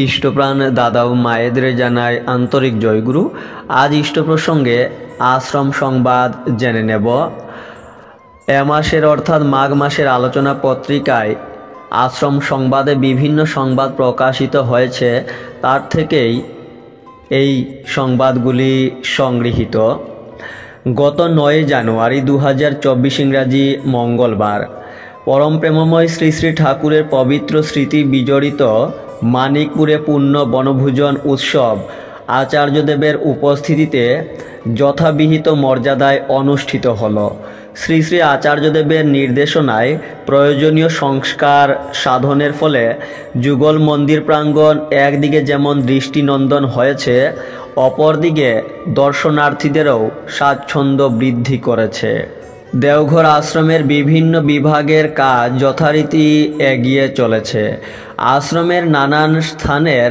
ইষ্টপ্রাণ দাদা ও মায়েদের জানায় আন্তরিক জয়গুরু। আজ ইষ্ট প্রসঙ্গে আশ্রম সংবাদ জেনে নেব। এ মাসের অর্থাৎ মাঘ মাসের আলোচনা পত্রিকায় আশ্রম সংবাদে বিভিন্ন সংবাদ প্রকাশিত হয়েছে, তার থেকেই এই সংবাদগুলি সংগৃহীত। গত 9 জানুয়ারি 2024 ইংরাজি মঙ্গলবার পরম প্রেমময় শ্রী শ্রী ঠাকুরের পবিত্র স্মৃতি বিজড়িত মানিকপুরে পূর্ণ বনভোজন উৎসব আচার্যদেবের উপস্থিতিতে যথাবিহিত মর্যাদায় অনুষ্ঠিত হল। শ্রী শ্রী আচার্যদেবের নির্দেশনায় প্রয়োজনীয় সংস্কার সাধনের ফলে যুগল মন্দির প্রাঙ্গণ একদিকে যেমন দৃষ্টিনন্দন হয়েছে, অপরদিকে দর্শনার্থীদেরও স্বাচ্ছন্দ্য বৃদ্ধি করেছে। দেওঘর আশ্রমের বিভিন্ন বিভাগের কাজ যথারীতি এগিয়ে চলেছে। আশ্রমের নানান স্থানের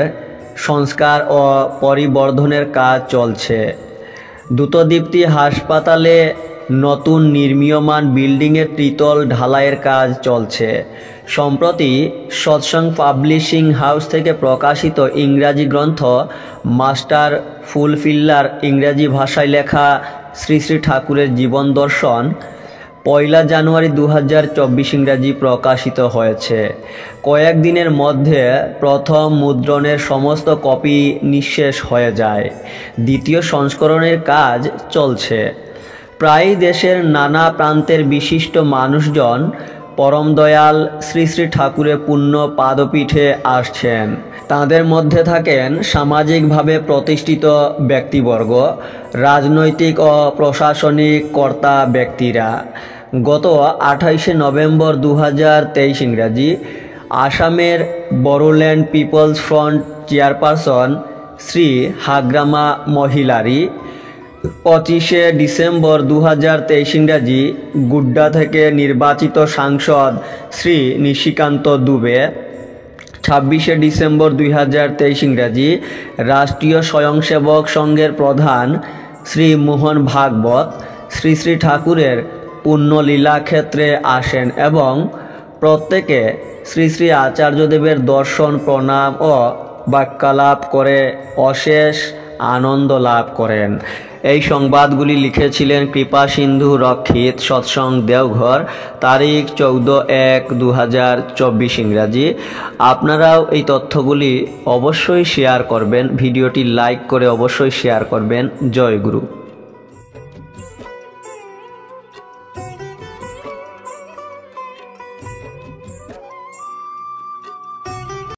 সংস্কার ও পরিবর্ধনের কাজ চলছে। দ্রুতদীপ্তি হাসপাতালে নতুন নির্মীয়মান বিল্ডিংয়ের ত্রিতল ঢালাইয়ের কাজ চলছে। সম্প্রতি সৎসঙ্গ পাবলিশিং হাউস থেকে প্রকাশিত ইংরাজি গ্রন্থ মাস্টার ফুলফিল্লার ইংরাজি ভাষায় লেখা শ্রী শ্রী ঠাকুরের জীবন দর্শন 1 জানুয়ারি 2024 ইংরাজি প্রকাশিত হয়েছে। কয়েকদিনের মধ্যে প্রথম মুদ্রণের সমস্ত কপি নিঃশেষ হয়ে যায়। দ্বিতীয় সংস্করণের কাজ চলছে। প্রায় দেশের নানা প্রান্তের বিশিষ্ট মানুষজন পরম দয়াল শ্রী শ্রী ঠাকুরের পুণ্য পাদপীঠে আসছেন। তাদের মধ্যে থাকেন সামাজিকভাবে প্রতিষ্ঠিত ব্যক্তিবর্গ, রাজনৈতিক ও প্রশাসনিক কর্তা ব্যক্তিরা। গত 28 নভেম্বর 2023 ইংরাজি আসামের Bodoland people's front chairperson Shri Hagrama Mohilary, 25 December 2023 ইংরাজি গুড্ডা থেকে নির্বাচিত সাংসদ শ্রী নিশিকান্ত দুবে, 26 ডিসেম্বর 2023 ইংরাজি রাষ্ট্রীয় স্বয়ংসেবক সংঘের প্রধান শ্রী মোহন ভাগবত শ্রী শ্রী ঠাকুরের পুণ্যলীলা ক্ষেত্রে আসেন এবং প্রত্যেকে শ্রী শ্রী আচার্যদেবের দর্শন, প্রণাম ও বাক্যালাপ করে অশেষ আনন্দ লাভ করেন। এই সংবাদগুলি লিখেছিলেন কৃপা সিন্ধু রক্ষিত, সৎসঙ্গ দেওঘর, তারিখ 14/1/2024 ইংরাজি। আপনারাও এই তথ্যগুলি অবশ্যই শেয়ার করবেন, ভিডিওটি লাইক করে অবশ্যই শেয়ার করবেন। জয় গুরু।